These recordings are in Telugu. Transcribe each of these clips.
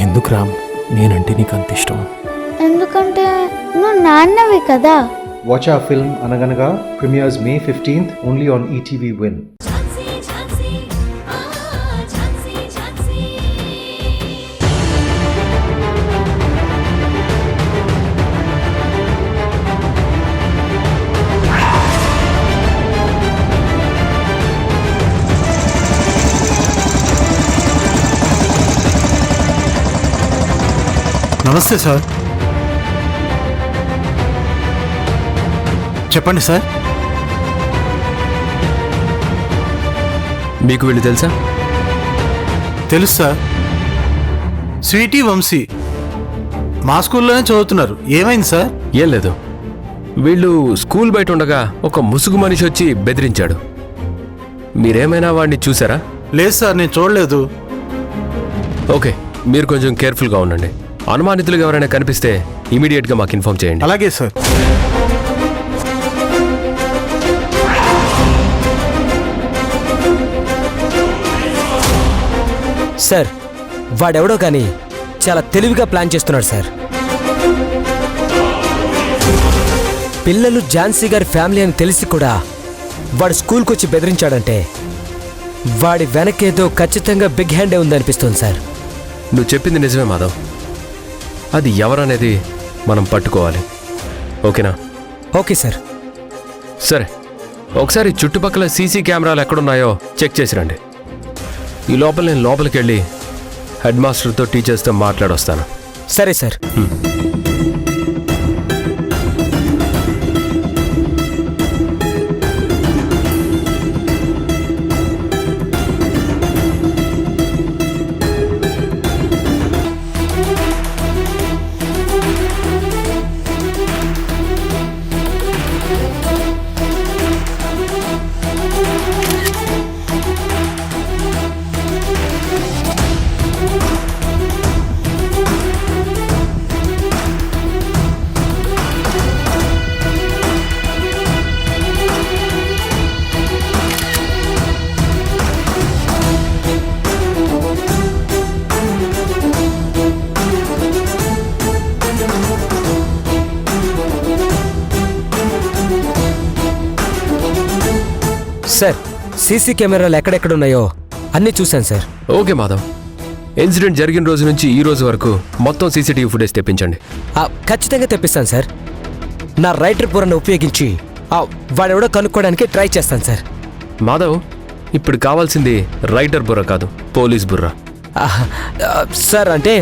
ఎందుకు రామ్ నేనంటే నీకు అంత ఇష్టం? ఎందుకంటే నువ్వు నాన్నవి కదా. Watch our film Anaganaga premieres May 15th only on ETV Win. నమస్తే సార్. చెప్పండి సార్. మీకు వీళ్ళు తెలుసా? తెలుసు సార్. స్వీటీ వంశీ మా స్కూల్లోనే చదువుతున్నారు. ఏమైంది సార్? ఏం లేదు, వీళ్ళు స్కూల్ బయట ఉండగా ఒక ముసుగు మనిషి వచ్చి బెదిరించాడు. మీరేమైనా వాడిని చూసారా? లేదు సార్, నేను చూడలేదు. ఓకే, మీరు కొంచెం కేర్ఫుల్గా ఉండండి. అనుమానితులుగా ఎవరైనా కనిపిస్తే ఇమీడియట్గా మాకు ఇన్ఫార్మ్ చేయండి. అలాగే సార్. సార్, వాడెవడో కానీ చాలా తెలివిగా ప్లాన్ చేస్తున్నాడు సార్. పిల్లలు ఝాన్సీ గారి ఫ్యామిలీ అని తెలిసి కూడా వాడు స్కూల్కి వచ్చి బెదిరించాడంటే వాడి వెనకేదో ఖచ్చితంగా బిగ్ హ్యాండే ఉందనిపిస్తుంది సార్. నువ్వు చెప్పింది నిజమే మాధవ్, అది ఎవరనేది మనం పట్టుకోవాలి. ఓకేనా? Okay sir. సరే, ఒకసారి చుట్టుపక్కల సీసీ కెమెరాలు ఎక్కడున్నాయో చెక్ చేసి రండి. ఈ లోపల నేను లోపలికి వెళ్ళి హెడ్ మాస్టర్తో టీచర్స్తో మాట్లాడొస్తాను. సరే సార్. సార్, సీసీ కెమెరాలు ఎక్కడెక్కడున్నాయో అన్నీ చూశాను సార్. ఓకే మాధవ్, ఇన్సిడెంట్ జరిగిన రోజు నుంచి ఈ రోజు వరకు మొత్తం సీసీటీవీ ఫుటేజ్ తెప్పించండి. ఖచ్చితంగా తెప్పిస్తాను సార్. నా రైటర్ బుర్రను ఉపయోగించి వాడెవడో కనుక్కోవడానికి ట్రై చేస్తాను సార్. మాధవ్, ఇప్పుడు కావాల్సింది రైటర్ బుర్ర కాదు, పోలీస్ బుర్ర. సార్, అంటే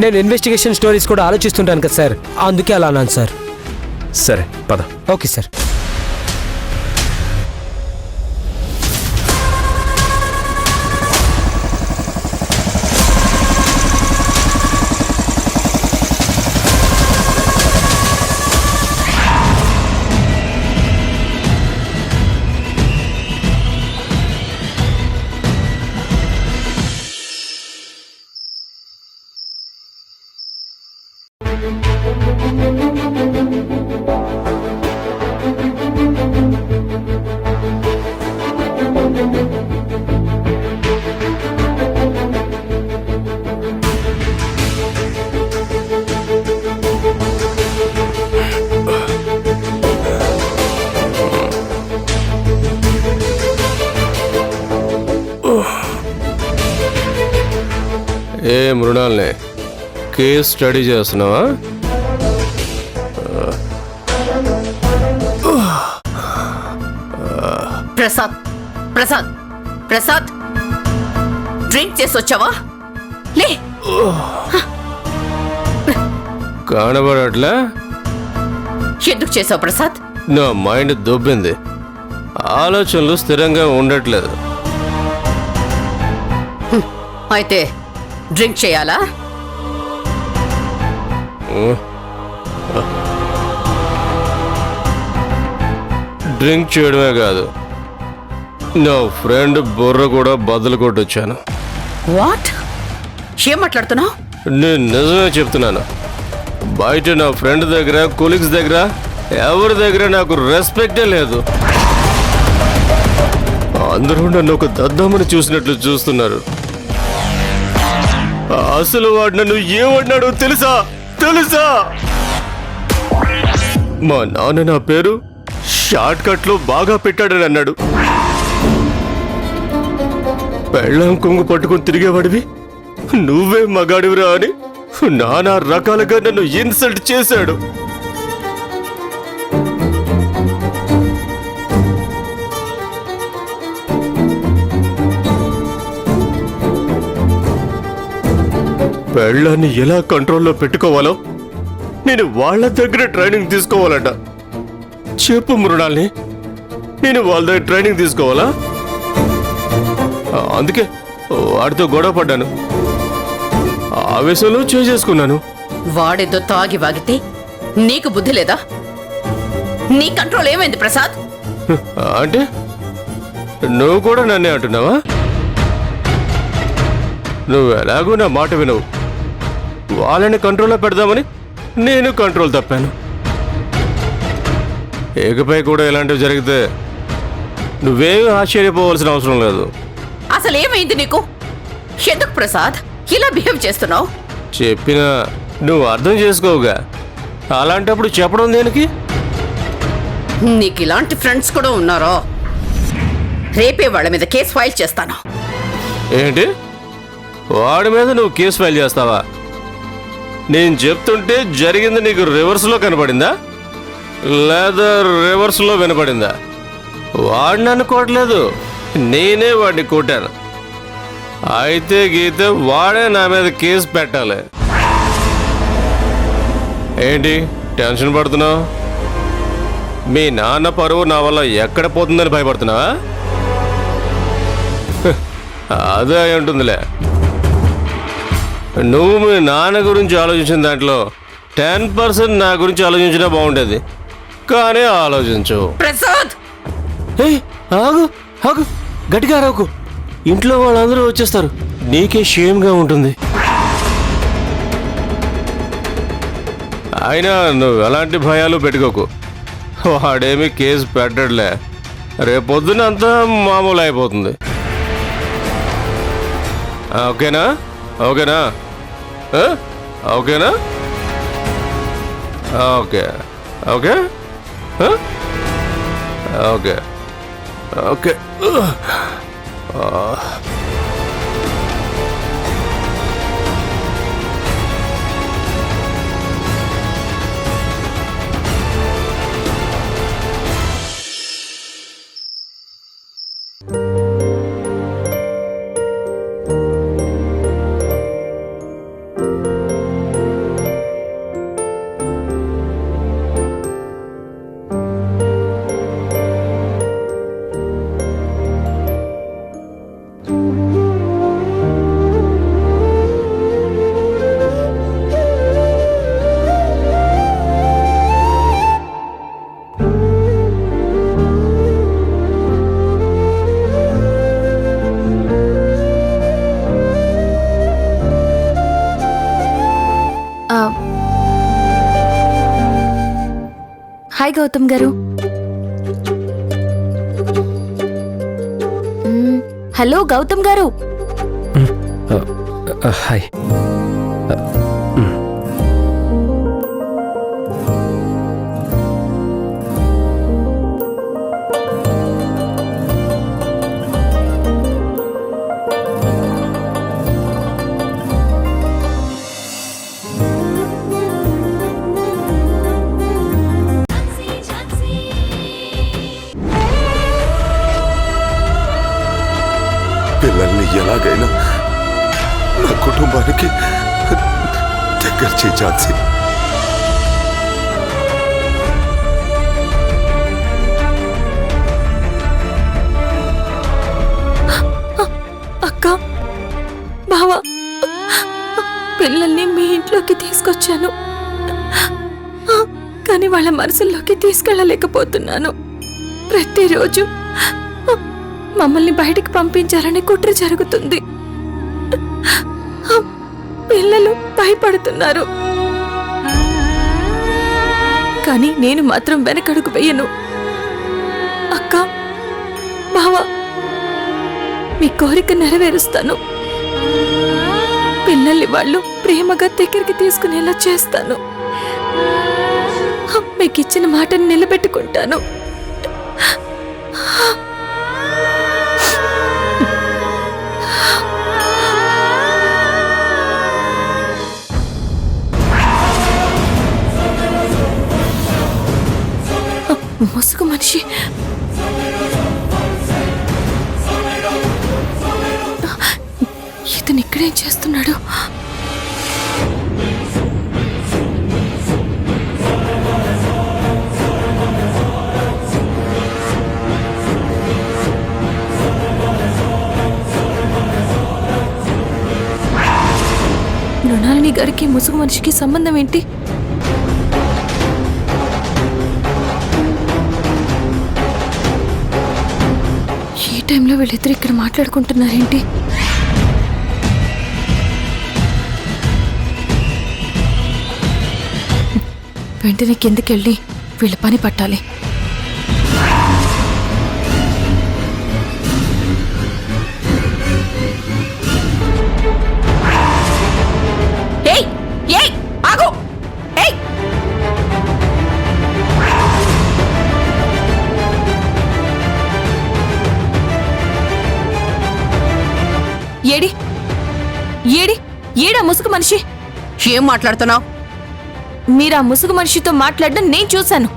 నేను ఇన్వెస్టిగేషన్ స్టోరీస్ కూడా ఆలోచిస్తుంటాను కదా సార్, అందుకే అలా అన్నాను సార్. సరే పద. Okay sir. ఏ మృణాల్ని కేస్ స్టడీ చేస్తున్నావా? ప్రసాద్ ప్రసాద్ ప్రసాద్, డ్రింక్ చేసి వచ్చావా? లే. కనబడట్లే? ఎందుకు చేసావు ప్రసాద్? నా మైండ్ దొబ్బింది, ఆలోచనలు స్థిరంగా ఉండట్లేదు. అయితే డ్రింక్ చేయాలా? డ్రింక్ చేయడమే కాదు, నా ఫ్రెండ్ బుర్ర కూడా బదులు కొట్టొచ్చాను. వాట్? ఏం మాట్లాడుతున్నావు? నేను నిజమే చెప్తున్నాను. బయట నా ఫ్రెండ్ దగ్గర, కొలీగ్స్ దగ్గర, ఎవరి దగ్గర నాకు రెస్పెక్టే లేదు. అందరూ నన్ను ఒక దద్దమ్మని చూసినట్లు చూస్తున్నారు. అసలు వాడు నన్ను ఏమన్నాడో తెలుసా తెలుసా మా నాన్న నా పేరు షార్ట్ కట్ లో బాగా పెట్టాడని అన్నాడు. పెళ్ళాం కొంగు పట్టుకుని తిరిగేవాడివి నువ్వే మగాడివిరా అని నానా రకాలుగా నన్ను ఇన్సల్ట్ చేశాడు. పెళ్ళాన్ని ఎలా కంట్రోల్లో పెట్టుకోవాలో నేను వాళ్ళ దగ్గర ట్రైనింగ్ తీసుకోవాలంట. చెప్పు మృణాల్ని, నేను వాళ్ళ దగ్గర ట్రైనింగ్ తీసుకోవాలా? అందుకే వాడితో గొడవ పడ్డాను, ఆవేశంలో చేసుకున్నాను. వాడేదో తాగి వాగితే నీకు బుద్ధి లేదా? నీ కంట్రోల్ ఏమైంది ప్రసాద్? అంటే నువ్వు కూడా నన్నే అంటున్నావా? నువ్వు ఎలాగో నా మాట వినవు. వాళ్ళని కంట్రోల్లో పెడదామని నేను కంట్రోల్ తప్పాను. ఏకపై కూడా ఇలాంటివి జరిగితే నువ్వేమీ ఆశ్చర్యపోవాల్సిన అవసరం లేదు. అసలు ఏమైంది నీకు? ఎందుకు ప్రసాద్ ఇలా బిహేవ్ చేస్తున్నావు? చెప్పినా నువ్వు అర్థం చేసుకోవుగా, అలాంటప్పుడు చెప్పడం దేనికి? నీకు ఇలాంటి ఫ్రెండ్స్ కూడా ఉన్నారో? రేపే వాళ్ళ మీద కేసు ఫైల్ చేస్తాను. ఏంటి, వాడి మీద నువ్వు కేసు ఫైల్ చేస్తావా? నేను చెప్తుంటే జరిగింది నీకు రివర్స్లో కనపడిందా లేదా రివర్స్లో వినపడిందా? వాడు నన్ను కొట్టలేదు, నేనే వాడిని కొట్టాను. అయితే గీతే వాడే నా మీద కేసు పెట్టాలి. ఏంటి టెన్షన్ పడుతున్నావు? మీ నాన్న పరువు నా వల్ల ఎక్కడ పోతుందని భయపడుతున్నావా? అదే అయి ఉంటుందిలే. నువ్వు మీ నాన్న గురించి ఆలోచించిన దాంట్లో 10% నా గురించి ఆలోచించినా బాగుండేది, కానీ ఆలోచించు. ప్రసాద్ ఆగు ఆగు, గట్టిగా రాకు, ఇంట్లో వాళ్ళందరూ వచ్చేస్తారు, నీకే షేమ్గా ఉంటుంది. అయినా నువ్వు ఎలాంటి భయాలు పెట్టుకోకు, వాడేమీ కేసు పెట్టడలే. రేపొద్దున అంతా మామూలు అయిపోతుంది. ఓకేనా? ఓకేనా? ఓకేనా? Okay okay okay okay. Hi Gautam గారు. హలో గౌతమ్ గారు. హాయ్. పిల్లల్ని ఎలాగైనా నా కుటుంబానికి దగ్గర చేయాల్సి. అక్క, బావా, పిల్లల్ని మీ ఇంట్లోకి తీసుకొచ్చాను, కానీ వాళ్ళ మనసుల్లోకి తీసుకెళ్ళలేకపోతున్నాను. ప్రతిరోజు మమ్మల్ని బయటికి పంపించాలని కుట్ర జరుగుతుంది. పిల్లలు భయపడుతున్నారు, కానీ నేను మాత్రం వెనకడుగు వేయను. అక్క, బావా, మీ కోరిక నెరవేరుస్తాను. పిల్లలు మనల్ని వాళ్ళు ప్రేమగా దగ్గరికి తీసుకునేలా చేస్తాను. మీకు ఇచ్చిన మాటను నిలబెట్టుకుంటాను. ముసుగు మనిషి ఇతను ఇక్కడేం చేస్తున్నాడు? మృణాలిని గారికి ముసుగు మనిషికి సంబంధం ఏంటి? ఈ టైంలో వీళ్ళిద్దరు ఇక్కడ మాట్లాడుకుంటున్నారేంటి? వెంటనే కిందకెళ్ళి వీళ్ళ పని పట్టాలి. ఏడి ఏడి ఏడా ముసుగు మనిషి? ఏం మాట్లాడుతున్నావు? మీరా ముసుగు మనిషితో మాట్లాడడం నేను చూశాను.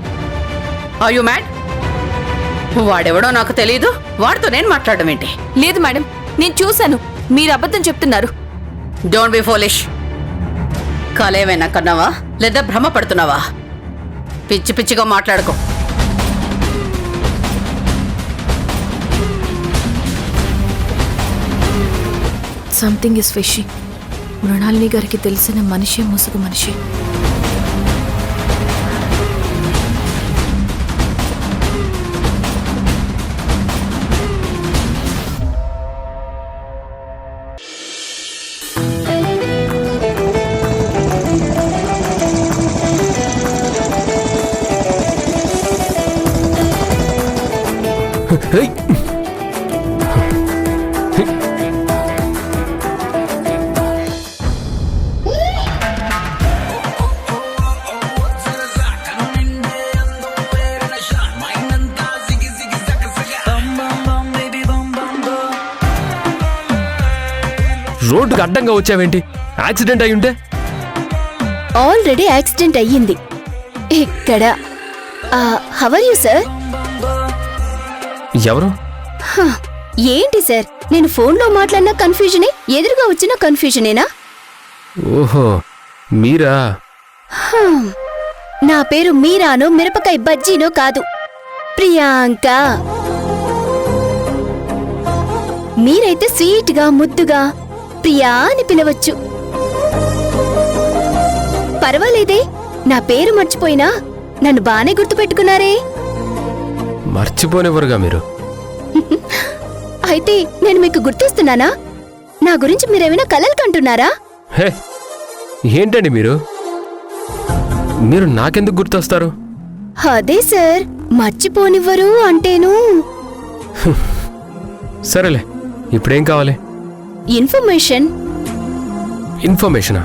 Are you mad? వాడెవడో నాకు తెలియదు, వాడితో నేను మాట్లాడడం ఏంటి? లేదు మేడం, నేను చూశాను. మీరు అబద్ధం చెప్తున్నారు. Don't be foolish. కలేమైనా కన్నావా లేదా భ్రమ పడుతున్నావా? పిచ్చి పిచ్చిగా మాట్లాడుకో. Something is fishy. మృణాలిని గారికి తెలిసిన మనిషి ముసుగు మనిషి. రోడ్డుకు అడ్డంగా వచ్చావేంటి? యాక్సిడెంట్ అయి ఉంటే? ఆల్రెడీ యాక్సిడెంట్ అయ్యింది ఇక్కడ. How are you sir? ఎవరు? ఏంటి సార్, నేను ఫోన్లో మాట్లాడిన కన్ఫ్యూజనే, ఎదురుగా వచ్చిన కన్ఫ్యూజనేనా? ఓహో, మీరా? నా పేరు మీరానో మిరపకాయ బజ్జీనో కాదు, ప్రియాంక. మీరైతే స్వీట్గా ముద్దుగా ప్రియా అని పిలవచ్చు. పర్వాలేదే, నా పేరు మర్చిపోయినా నన్ను బానే గుర్తుపెట్టుకున్నారే. మర్చిపోనివ్వరుగా మీరు. అయితే నేను మీకు గుర్తొస్తున్నానా? నా గురించి మీరేమైనా కలలు కంటున్నారా? హే, ఏంటండి మీరు? మీరు నాకెందుకు గుర్తొస్తారు? అదే సార్, మర్చిపోనివ్వరు అంటేను. సరేలే, ఇప్పుడేం కావాలి? ఇన్ఫర్మేషన్. ఇన్ఫర్మేషనా?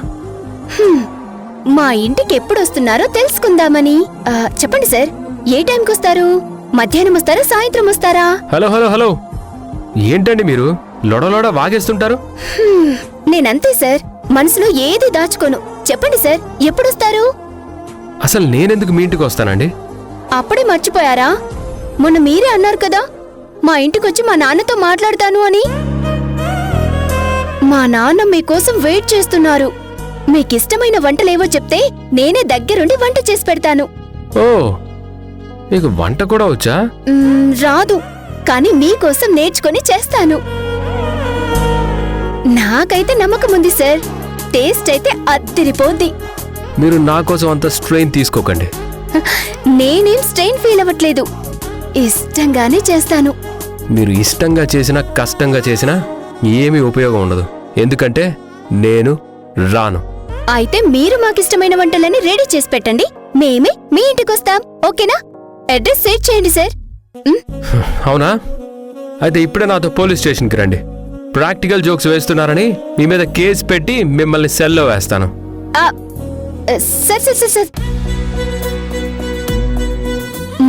మా ఇంటికి ఎప్పుడు వస్తున్నారో తెలుసుకుందామని. చెప్పండి సార్, ఏ టైంకి వస్తారు? మధ్యాహ్నం వస్తారా, సాయంత్రం వస్తారా? హలో హలో హలో, ఏంటండి మీరు లొడలోడ వాగేస్తుంటారు? నేనంతే సార్, మనసులో ఏది దాచుకోను. చెప్పండి సార్, ఎప్పుడొస్తారు? అసలు నేనెందుకు మీ ఇంటికి వస్తానండి? అప్పుడే మర్చిపోయారా? మొన్న మీరే అన్నారు కదా, మా ఇంటికొచ్చి మా నాన్నతో మాట్లాడతాను అని. మా నాన్న మీకోసం వెయిట్ చేస్తున్నారు. మీకిష్టమైన వంటలేవో చెప్తే నేనే దగ్గరుండి వంట చేసి పెడతాను. ఓ, మీకు వంట కూడా వచ్చా? రాదు, కానీ మీకోసం నేర్చుకొని చేస్తాను. నాకైతే నమ్మకం ఉంది సార్, టేస్ట్ అయితే అద్దరిపోద్ది. మీరు నా కోసం అంత స్ట్రెయిన్ తీసుకోకండి. నేనేం స్ట్రెయిన్ ఫీల్ అవ్వట్లేదు, ఇష్టంగానే చేస్తాను. మీరు ఇష్టంగా చేసినా కష్టంగా చేసినా ఏమీ ఉపయోగం ఉండదు, ఎందుకంటే నేను రాను. అయితే మీరు మాకిష్టమైన వంటలని రెడీ చేసి పెట్టండి, మేమే మీ ఇంటికొస్తాం. ఓకేనా? అడ్రస్ సెట్ చేయండి సార్. అవునా? అయితే ఇప్పుడే నాతో పోలీస్ స్టేషన్కి రండి. ప్రాక్టికల్ జోక్స్ వేస్తున్నారని మీ మీద కేసు పెట్టి మిమ్మల్ని సెల్లో వేస్తాను. సార్ సార్ సార్ సార్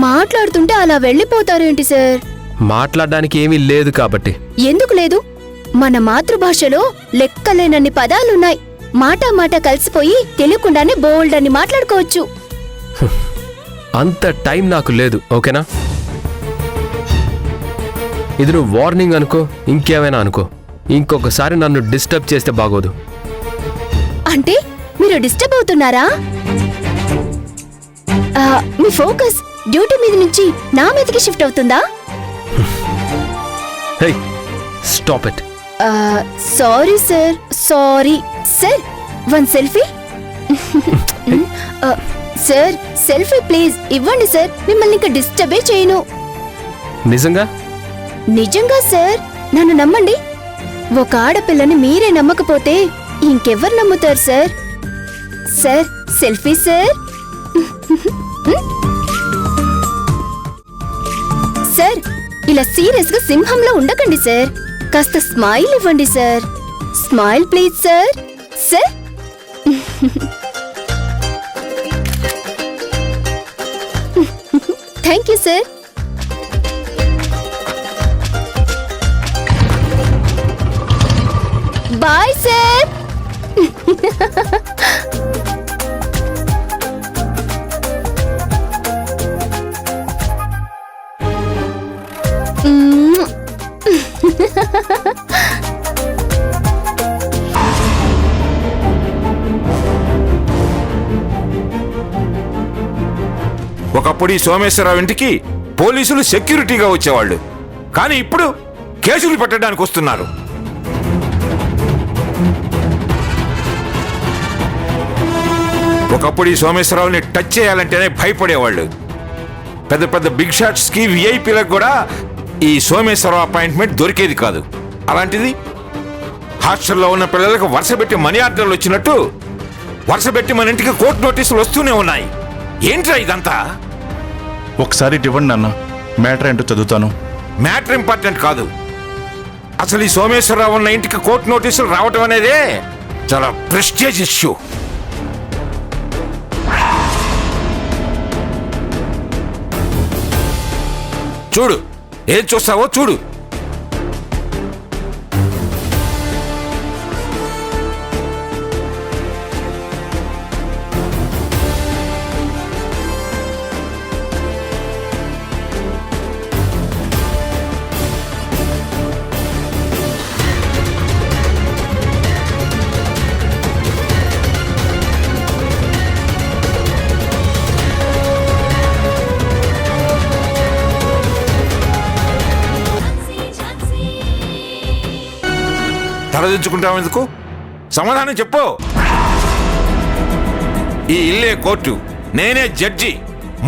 మాట్లాడుతుంటే అలా వెళ్ళిపోతారేంటి సార్? మాట్లాడడానికి ఏమీ లేదు కాబట్టి. ఎందుకు లేదు? మన మాతృభాషలో లెక్కలేనన్ని పదాలున్నాయి. మాట కలిసిపోయి తెలియకుండానే బోల్డ్ అని మాట్లాడుకోవచ్చు. అంత టైం నాకు లేదు, ఓకేనా? ఇది నువ్వు వార్నింగ్ అనుకో, ఇంకేమైనా అనుకో. ఇంకొకసారి నన్ను డిస్టర్బ్ చేస్తే బాగోదు. అంటే మీరు డిస్టర్బ్ అవుతున్నారా? మీ ఫోకస్ డ్యూటీ మీద నుంచి నా మీదకి షిఫ్ట్ అవుతుందా? Hey, stop it. Sorry sir, sorry sir. One selfie sir, selfie please ఇవ్వండి సార్. మిమ్మల్ని ఇంకా డిస్టర్బే చేయను. నిజంగా? నిజంగా సార్, నన్ను నమ్మండి. ఒక ఆడపిల్లని మీరే నమ్మకపోతే ఇంకెవ్వరు నమ్ముతారు sir? Sir selfie sir. Sir ఇలా సీరియస్ గా సింహంలో ఉండకండి సార్. కాస్త స్మైల్ ఇవ్వండి సార్. Smile please sir. Sir thank you sir. Bye sir. ఒకప్పుడు ఈ సోమేశ్వరరావు ఇంటికి పోలీసులు సెక్యూరిటీగా వచ్చేవాళ్ళు, కానీ ఇప్పుడు కేసులు పెట్టడానికి వస్తున్నారు. ఒకప్పుడు ఈ సోమేశ్వరరావుని టచ్ చేయాలంటేనే భయపడేవాళ్ళు. పెద్ద పెద్ద బిగ్ షాట్స్ కి విఐపీలకు కూడా ఈ సోమేశ్వరరావు అపాయింట్మెంట్ దొరికేది కాదు. అలాంటిది హాస్టల్లో ఉన్న పిల్లలకు వరుసపెట్టి మనీ ఆర్డర్లు వచ్చినట్టు వరుసపెట్టి మన ఇంటికి కోర్టు నోటీసులు వస్తూనే ఉన్నాయి. ఏంట్రా ఇదంతా? ఒకసారి ఇవ్వండి నాన్న, మ్యాటర్ ఏంటో చదువుతాను. మ్యాటర్ ఇంపార్టెంట్ కాదు. అసలు ఈ సోమేశ్వరరావు ఉన్న ఇంటికి కోర్టు నోటీసులు రావటం అనేదే చాలా ప్రెస్టేజ్ ఇష్యూ. చూడు, ఏం చూస్తావో చూడు. తలదించుకుంటావు ఎందుకు? సమాధానం చెప్పు. ఈ ఇల్లే కోర్టు, నేనే జడ్జి.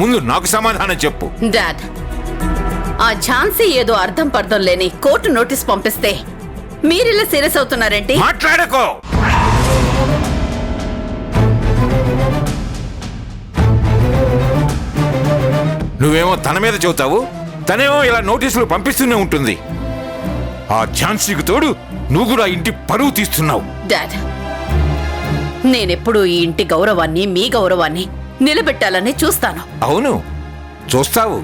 ముందు నాకు సమాధానం చెప్పు. డాడ్, ఆ ఝాన్సీ ఏదో అర్థం పర్థం లేని కోర్టు నోటీస్ పంపిస్తే మీరిలా సీరియస్ అవుతున్నారేంటి? మాట్లాడకో. నువ్వేమో తన మీద చెబుతావు, తనేమో ఇలా నోటీసులు పంపిస్తూనే ఉంటుంది. ఆ ఝాన్సీకి తోడు నువ్వు కూడా ఇంటి పరువు తీస్తున్నావు. డాడ్, నేనెప్పుడు ఈ ఇంటి గౌరవాన్ని, మీ గౌరవాన్ని నిలబెట్టాలని చూస్తాను. అవును, చూస్తావు,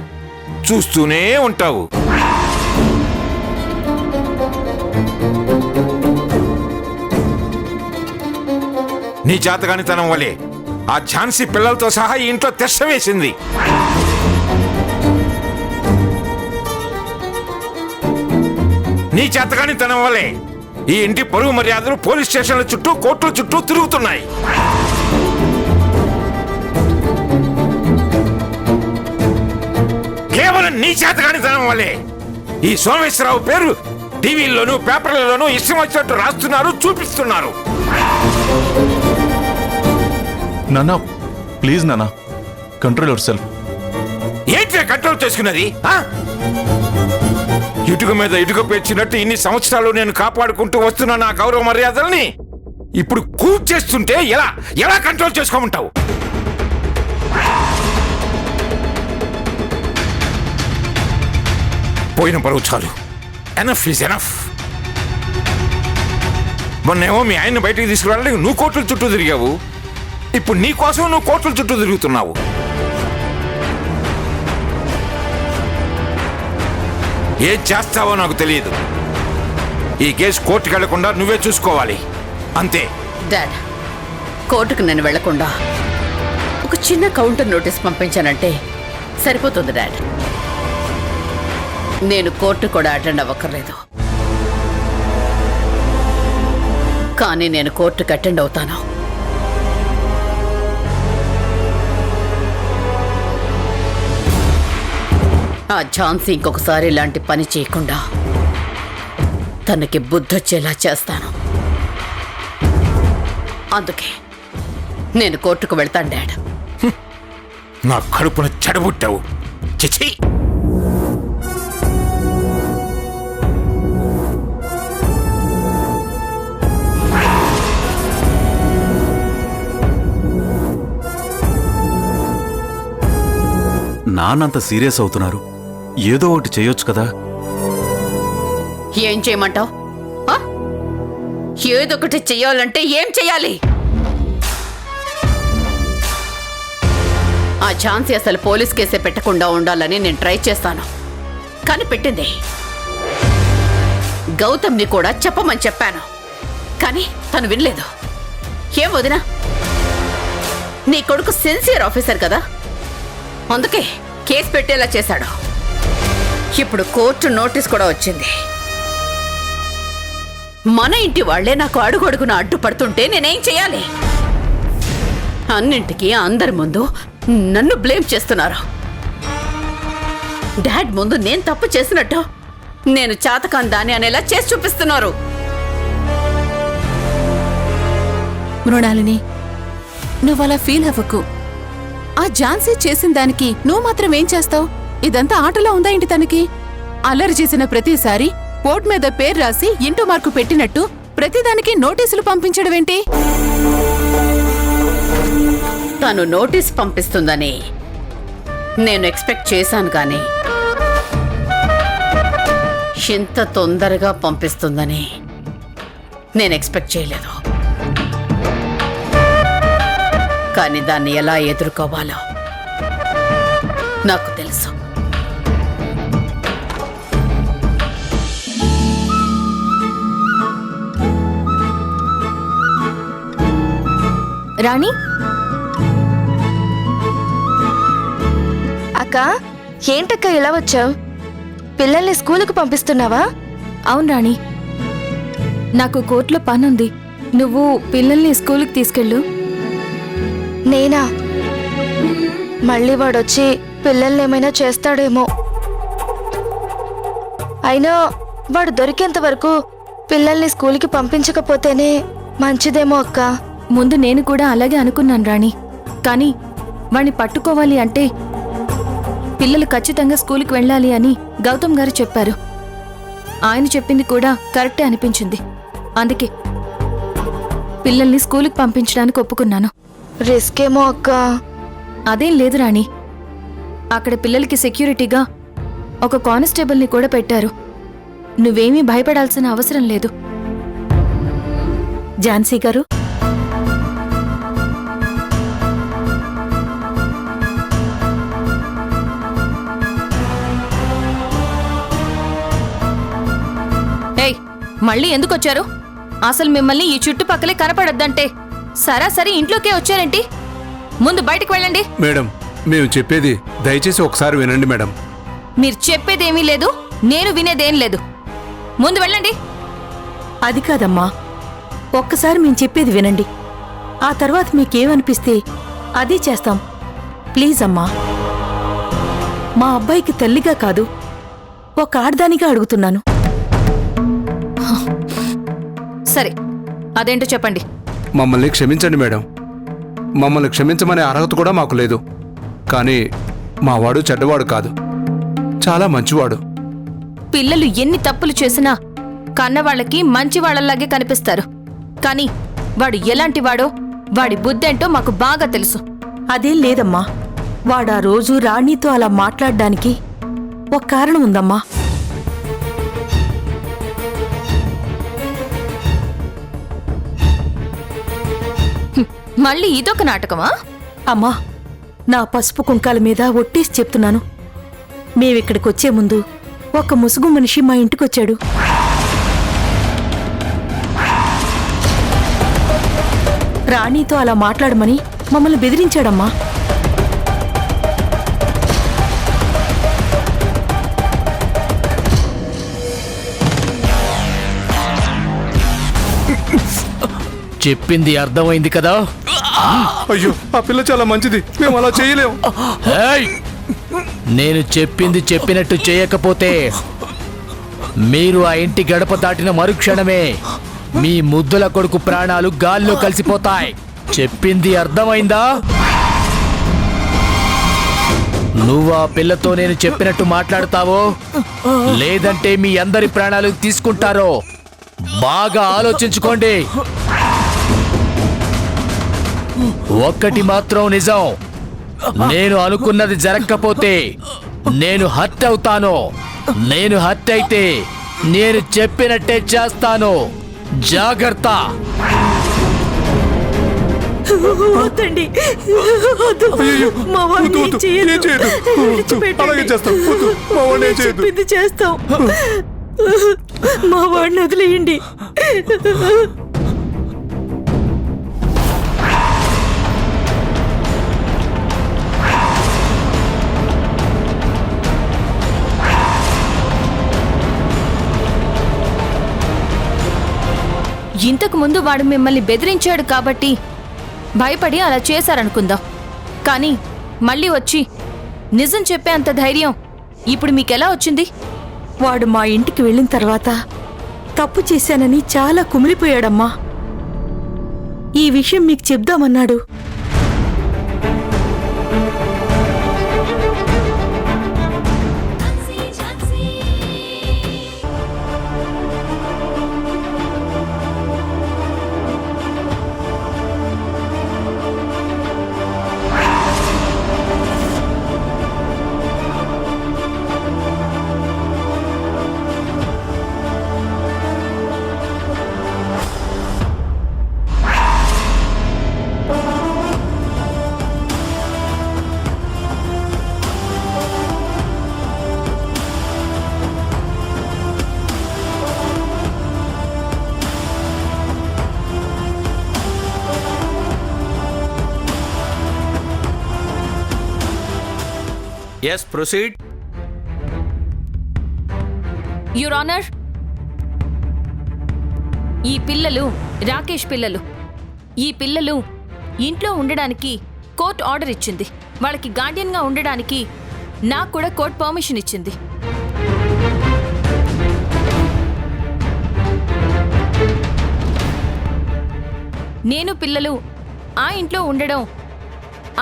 చూస్తూనే ఉంటావు. నీ చేతగానితనం వలే ఆ ఝాన్సీ పిల్లలతో సహా ఈ ఇంట్లో తెష్ట వేసింది. నీ చేతగానితనం వలే ఈ ఇంటి పరువు మర్యాదలు పోలీస్ స్టేషన్ల చుట్టూ, కోర్టుల చుట్టూ తిరుగుతున్నాయి. కేవలం నీ చేతగానితనం వల్లే ఈ సోమేశ్వరరావు పేరు టీవీల్లోనూ పేపర్లలోనూ ఇష్టం వచ్చినట్టు రాస్తున్నారు, చూపిస్తున్నారు. నాన్న ప్లీజ్ నాన్న, కంట్రోల్ యువర్ సెల్ఫ్. ఏంటి కంట్రోల్ చేసుకున్నది? ఇటుక మీద ఇటుక పేర్చినట్టు ఇన్ని సంవత్సరాలు నేను కాపాడుకుంటూ వస్తున్న నా గౌరవ మర్యాదల్ని ఇప్పుడు కూల్చేస్తుంటే ఎలా ఎలా కంట్రోల్ చేసుకోమంటావు? పోయిన పరువు చాలు. Enough is enough. మొన్నేమో మీ ఆయన్ని బయటికి తీసుకురావడానికి నువ్వు కోర్టుల చుట్టూ తిరిగావు, ఇప్పుడు నీ కోసం నువ్వు కోర్టుల చుట్టూ తిరుగుతున్నావు. ఏం చేస్తావో నాకు తెలియదు. ఈ కేసు కోర్టుకు వెళ్లకుండా నువ్వే చూసుకోవాలి, అంతే. డాడ్, కోర్టుకు నేను వెళ్లకుండా ఒక చిన్న కౌంటర్ నోటీస్ పంపించానంటే సరిపోతుంది డాడ్. నేను కోర్టు కూడా అటెండ్ అవ్వక్కర్లేదు. కానీ నేను కోర్టుకు అటెండ్ అవుతాను. ఆ ఝాన్సీ ఇంకొకసారి ఇలాంటి పని చేయకుండా తనకి బుద్ధొచ్చేలా చేస్తాను. అందుకే నేను కోర్టుకు వెళ్తాను డాడ్. నా కడుపున చెడబుట్టావు. చిచి. నాన్నంత సీరియస్ అవుతున్నారు, ఏదో ఒకటి చేయొచ్చు కదా. ఏం చేయమంటావు? ఏదొకటి చెయ్యాలంటే ఏం చెయ్యాలి? ఆ ఝాన్సీ అసలు పోలీస్ కేసే పెట్టకుండా ఉండాలని నేను ట్రై చేస్తాను, కానీ పెట్టింది. గౌతమ్ని కూడా చెప్పమని చెప్పాను, కానీ తను వినలేదు. ఏం వదినా, నీ కొడుకు సిన్సియర్ ఆఫీసర్ కదా, అందుకే కేసు పెట్టేలా చేశాడు. ఇప్పుడు కోర్టు నోటీస్ కూడా వచ్చింది. మన ఇంటి వాళ్లే నాకు అడుగడుగున అడ్డుపడుతుంటే నేనేం చేయాలి? అన్నింటికీ అందరి ముందు నన్ను బ్లేమ్ చేస్తున్నారు. డాడ్ ముందు నేను తప్పు చేసినట్టు నేను చాతకాని దాన్ని అనేలా చేసి చూపిస్తున్నారు. మృణాలిని, నువ్వలా ఫీల్ అవ్వకు. ఆ ఝాన్సీ చేసిన దానికి నువ్వు మాత్రం ఏం చేస్తావు? ఇదంతా ఆటలో ఉందా ఏంటి తనకి? అల్లరి చేసిన ప్రతిసారి బోర్డు మీద పేరు రాసి ఇంటూ మార్కు పెట్టినట్టు ప్రతిదానికి నోటీసులు పంపించడమేంటి? తను నోటీస్ పంపిస్తుందని నేను ఎక్స్పెక్ట్ చేశాను, కానీ ఇంత తొందరగా పంపిస్తుందని నేను ఎక్స్పెక్ట్ చేయలేదు. కానీ దాన్ని ఎలా ఎదుర్కోవాలో నాకు తెలుసు. రాణి, అక్క, ఏంటక్క ఇలా వచ్చావు? పిల్లల్ని స్కూలుకు పంపిస్తున్నావా? అవును రాణి, నాకు కోర్టులో పనుంది. నువ్వు పిల్లల్ని స్కూలుకి తీసుకెళ్ళు. నేనా? మళ్ళీ వాడొచ్చి పిల్లల్ని ఏమైనా చేస్తాడేమో. అయినా వాడు దొరికేంత వరకు పిల్లల్ని స్కూల్కి పంపించకపోతేనే మంచిదేమో అక్క. ముందు నేను కూడా అలాగే అనుకున్నాను రాణి, కానీ వాణ్ణి పట్టుకోవాలి అంటే పిల్లలు ఖచ్చితంగా స్కూల్కి వెళ్ళాలి అని గౌతమ్ గారు చెప్పారు. ఆయన చెప్పింది కూడా కరెక్టే అనిపించింది. అందుకే పిల్లల్ని స్కూల్కి పంపించడానికి ఒప్పుకున్నాను. రిస్క్ ఏమో అక్క. అదేం లేదు రాణి, అక్కడ పిల్లలకి సెక్యూరిటీగా ఒక కానిస్టేబుల్ని కూడా పెట్టారు. నువ్వేమీ భయపడాల్సిన అవసరం లేదు. ఝాన్సీ గారు, ఏయ్, మళ్ళీ ఎందుకొచ్చారు? అసలు మిమ్మల్ని ఈ చుట్టుపక్కలే కనపడొద్దంటే సరాసరి ఇంట్లోకే వచ్చారేంటి? ముందు బయటకు వెళ్ళండి. మేడం, మేము చెప్పేది దయచేసి ఒకసారి వినండి మేడం. మీరు చెప్పేదేమీ లేదు, నేను వినేదేం లేదు. ముందు వెళ్ళండి. అది కాదమ్మా, ఒక్కసారి మేము చెప్పేది వినండి. ఆ తర్వాత మీకేమనిపిస్తే అదే చేస్తాం. ప్లీజ్ అమ్మా, మా అబ్బాయికి తల్లిగా కాదు, ఒక ఆడదానిగా అడుగుతున్నాను. సరే, అదేంటో చెప్పండి. మమ్మల్ని క్షమించండి మేడం. మమ్మల్ని క్షమించమనే అర్హత కూడా మాకు లేదు. కానీ మావాడు చెడ్డవాడు కాదు, చాలా మంచివాడు. పిల్లలు ఎన్ని తప్పులు చేసినా కన్నవాళ్ళకి మంచివాళ్లలాగే కనిపిస్తారు. కానీ వాడు ఎలాంటివాడో, వాడి బుద్ధేంటో మాకు బాగా తెలుసు. అదేం లేదమ్మా, వాడా రోజు రాణితో అలా మాట్లాడడానికి ఒక కారణం ఉందమ్మా. మళ్ళీ ఇదొక నాటకమా? అమ్మా, నా పసుపు కుంకాల మీద ఒట్టేసి చెప్తున్నాను, మేమిక్కడికి వచ్చే ముందు ఒక ముసుగు మనిషి మా ఇంటికొచ్చాడు. రాణితో అలా మాట్లాడమని మమ్మల్ని బెదిరించాడమ్మా. చెప్పింది అర్థమైంది కదా? అయ్యో, ఆ పిల్ల చాలా మంచిది, మేము అలా చేయలేము. ఏయ్! నేను చెప్పింది చెప్పినట్టు చేయకపోతే మీరు ఆ ఇంటి గడప దాటిన మరుక్షణమే మీ ముద్దుల కొడుకు ప్రాణాలు గాల్లో కలిసిపోతాయి. చెప్పింది అర్థమైందా? నువ్వు ఆ పిల్లతో నేను చెప్పినట్టు మాట్లాడతావో లేదంటే మీ అందరి ప్రాణాలు తీసుకుంటారో బాగా ఆలోచించుకోండి. ఒక్కటి మాత్రం నిజం, నేను అనుకున్నది జరగకపోతే నేను హర్ట్ అవుతాను. నేను హర్ట్ అయితే నేను చెప్పినట్టే చేస్తాను. జాగ్రత్త. వద్దండి, వద్దు. మా వాడిని ఏం చేయొద్దు. విడిచిపెట్టండి. చెప్పింది చేస్తాం. మా వాడిని వదిలేయండి. ఇంతకు ముందు వాడు మిమ్మల్ని బెదిరించాడు కాబట్టి భయపడి అలా చేశారనుకుందాం. కానీ మళ్ళీ వచ్చి నిజం చెప్పే అంత ధైర్యం ఇప్పుడు మీకెలా వచ్చింది? వాడు మా ఇంటికి వెళ్ళిన తర్వాత తప్పు చేశానని చాలా కుమిలిపోయాడమ్మా. ఈ విషయం మీకు చెప్దామన్నాడు. Yes, proceed. యువర్ ఆనర్, ఈ పిల్లలు రాకేష్ పిల్లలు. ఈ పిల్లలు ఇంట్లో ఉండడానికి కోర్టు ఆర్డర్ ఇచ్చింది. వాళ్ళకి గార్డియన్గా ఉండడానికి నాకు కూడా కోర్టు పర్మిషన్ ఇచ్చింది. నేను పిల్లలు ఆ ఇంట్లో ఉండడం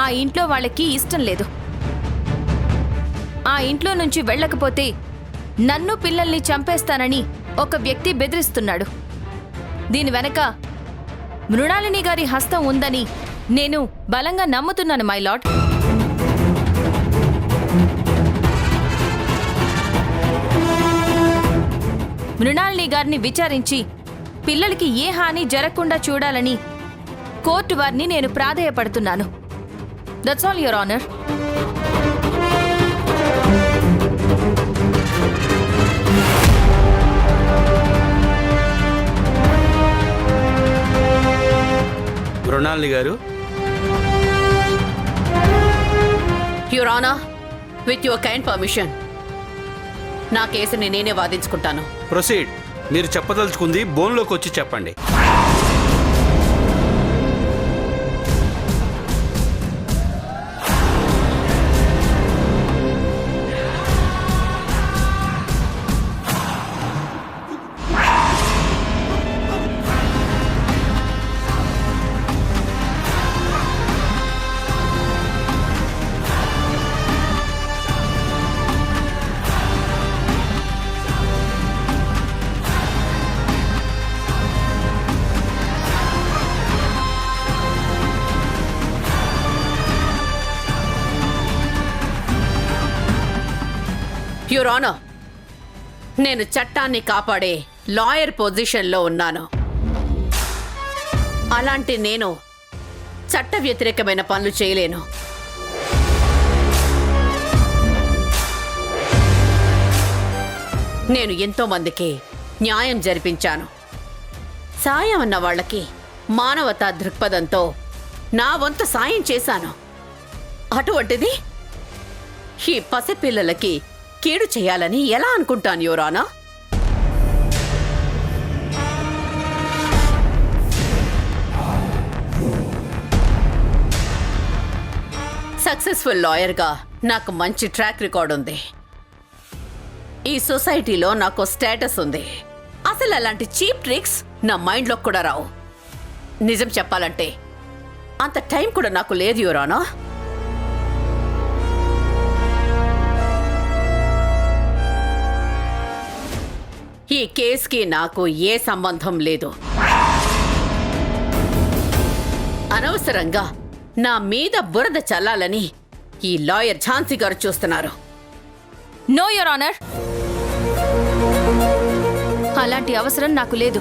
ఆ ఇంట్లో వాళ్ళకి ఇష్టం లేదు. ఆ ఇంట్లో నుంచి వెళ్ళకపోతే నన్ను పిల్లల్ని చంపేస్తానని ఒక వ్యక్తి బెదిరిస్తున్నాడు. దీని వెనక మృణాలిని గారి హస్తం ఉందని నేను బలంగా నమ్ముతున్నాను మై లార్డ్. మృణాలిని గారిని విచారించి పిల్లలకి ఏ హాని జరగకుండా చూడాలని కోర్టు వారిని నేను ప్రాధేయపడుతున్నాను. That's all your honour. Mrunalini గారు, your honour, with your kind permission నా కేసుని నేనే వాదించుకుంటాను. ప్రొసీడ్. మీరు చెప్పదలుచుకుంది బోన్లోకి వచ్చి చెప్పండి. యువర్ ఆనర్, నేను చట్టాన్ని కాపాడే లాయర్ పొజిషన్లో ఉన్నాను. అలాంటి నేను చట్ట వ్యతిరేకమైన పనులు చేయలేను. నేను ఎంతో మందికి న్యాయం జరిపించాను. సాయం అన్న వాళ్ళకి మానవతా దృక్పథంతో నా వంతు సాయం చేశాను. అటువంటిది ఈ పసిపిల్లలకి కీడు చేయాలని ఎలా అనుకుంటాను యువరానా? సక్సెస్ఫుల్ లాయర్గా నాకు మంచి ట్రాక్ రికార్డ్ ఉంది. ఈ సొసైటీలో నాకు స్టేటస్ ఉంది. అసలు అలాంటి చీప్ ట్రిక్స్ నా మైండ్లో కూడా రావు. నిజం చెప్పాలంటే అంత టైం కూడా నాకు లేదు యువరానా. ఈ కేసుకి నాకు ఏ సంబంధం లేదు. అనవసరంగా నా మీద బురద చల్లాలని ఈ లాయర్ ఝాన్సీ గారు చూస్తున్నారు. నో యువర్ ఆనర్, అలాంటి అవసరం నాకు లేదు.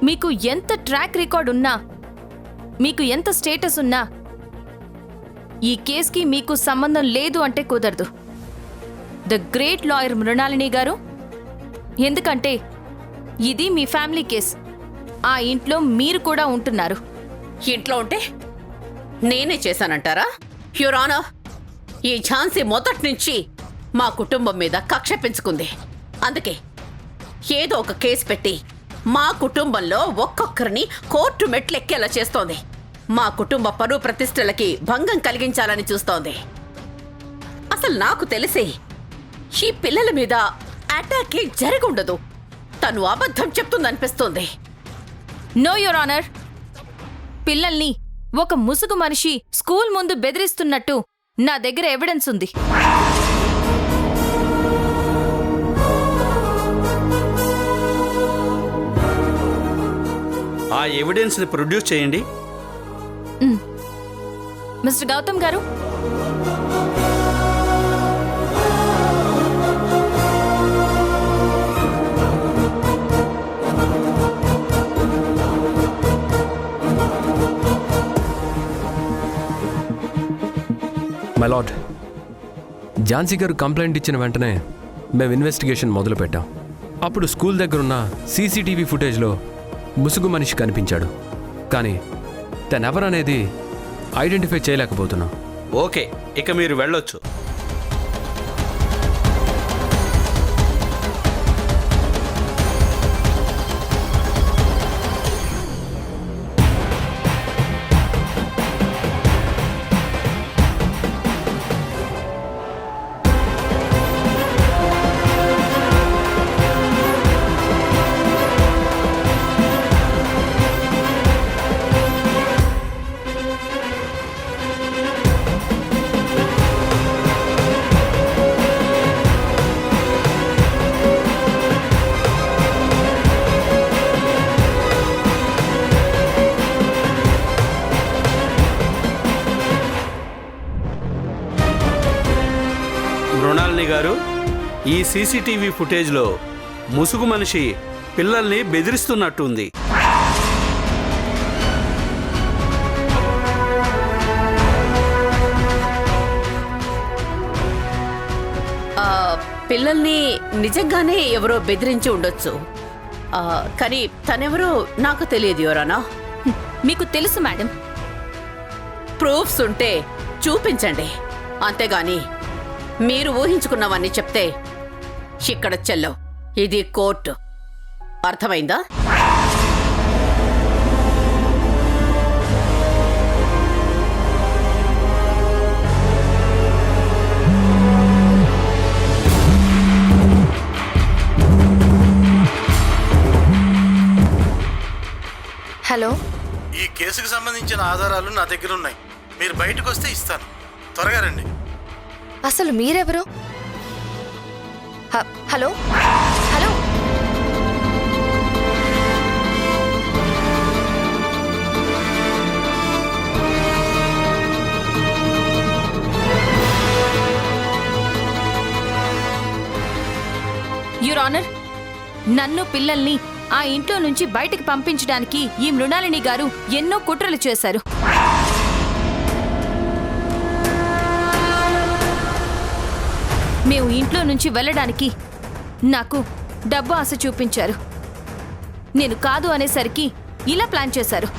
మీకు ఎంత ట్రాక్ రికార్డ్ ఉన్నా, మీకు ఎంత స్టేటస్ ఉన్నా, ఈ కేసుకి మీకు సంబంధం లేదు అంటే కుదరదు. ద గ్రేట్ లాయర్ మృణాలిని గారు, ఎందుకంటే ఇది మీ ఫ్యామిలీ కేస్. ఆ ఇంట్లో మీరు కూడా ఉంటున్నారు. ఇంట్లో ఉంటే నేనే చేశానంటారా? యువర్ ఆనర్, ఈ ఝాన్సీ మొదటి నుంచి మా కుటుంబం మీద కక్ష పెంచుకుంది. అందుకే ఏదో ఒక కేసు పెట్టి మా కుటుంబంలో ఒక్కొక్కరిని కోర్టు మెట్లెక్కేలా చేస్తోంది. మా కుటుంబ పరువు ప్రతిష్టలకి భంగం కలిగించాలని చూస్తోంది. అసలు నాకు తెలిసి ఈ పిల్లల మీద అటాకే జరగుండదు. తను అబద్ధం చెప్తుందనిపిస్తోంది. నో యువర్ ఆనర్, పిల్లల్ని ఒక ముసుగు మనిషి స్కూల్ ముందు బెదిరిస్తున్నట్టు నా దగ్గర ఎవిడెన్స్ ఉంది. ఆ ఎవిడెన్స్ని ప్రొడ్యూస్ చేయండి. మిస్టర్ గౌతమ్ గారు, మై లార్డ్, ఝాన్సీ గారు కంప్లైంట్ ఇచ్చిన వెంటనే మేము ఇన్వెస్టిగేషన్ మొదలుపెట్టాం. అప్పుడు స్కూల్ దగ్గరున్న సీసీటీవీ ఫుటేజ్లో ముసుగు మనిషి కనిపించాడు. కానీ తనెవరనేది ఐడెంటిఫై చేయలేకపోతున్నాం. ఓకే, ఇక మీరు వెళ్ళొచ్చు. మృణాలిని గారు, ఈ సీసీటీవీ ఫుటేజ్లో ముసుగు మనిషి పిల్లల్ని బెదిరిస్తున్నట్టుంది. పిల్లల్ని నిజంగానే ఎవరో బెదిరించి ఉండొచ్చు. కానీ తనెవరో నాకు తెలియదు యువరానా. మీకు తెలుసు మేడం. ప్రూఫ్స్ ఉంటే చూపించండి. అంతేగాని మీరు ఊహించుకున్నవన్నీ చెప్తే ఇక్కడ చెల్లవు. ఇది కోర్టు. అర్థమైందా? హలో, ఈ కేసుకు సంబంధించిన ఆధారాలు నా దగ్గర ఉన్నాయి. మీరు బయటకు వస్తే ఇస్తాను. త్వరగా రండి. అసలు మీరెవరు? హలో హలో, యువర్ ఆనర్, నన్ను పిల్లల్ని ఆ ఇంట్లో నుంచి బయటికి పంపించడానికి ఈ మృణాలిని గారు ఎన్నో కుట్రలు చేశారు. మేము ఇంట్లో నుంచి వెళ్ళడానికి నాకు డబ్బు ఆశ చూపించారు. నేను కాదు అనేసరికి ఇలా ప్లాన్ చేశారు.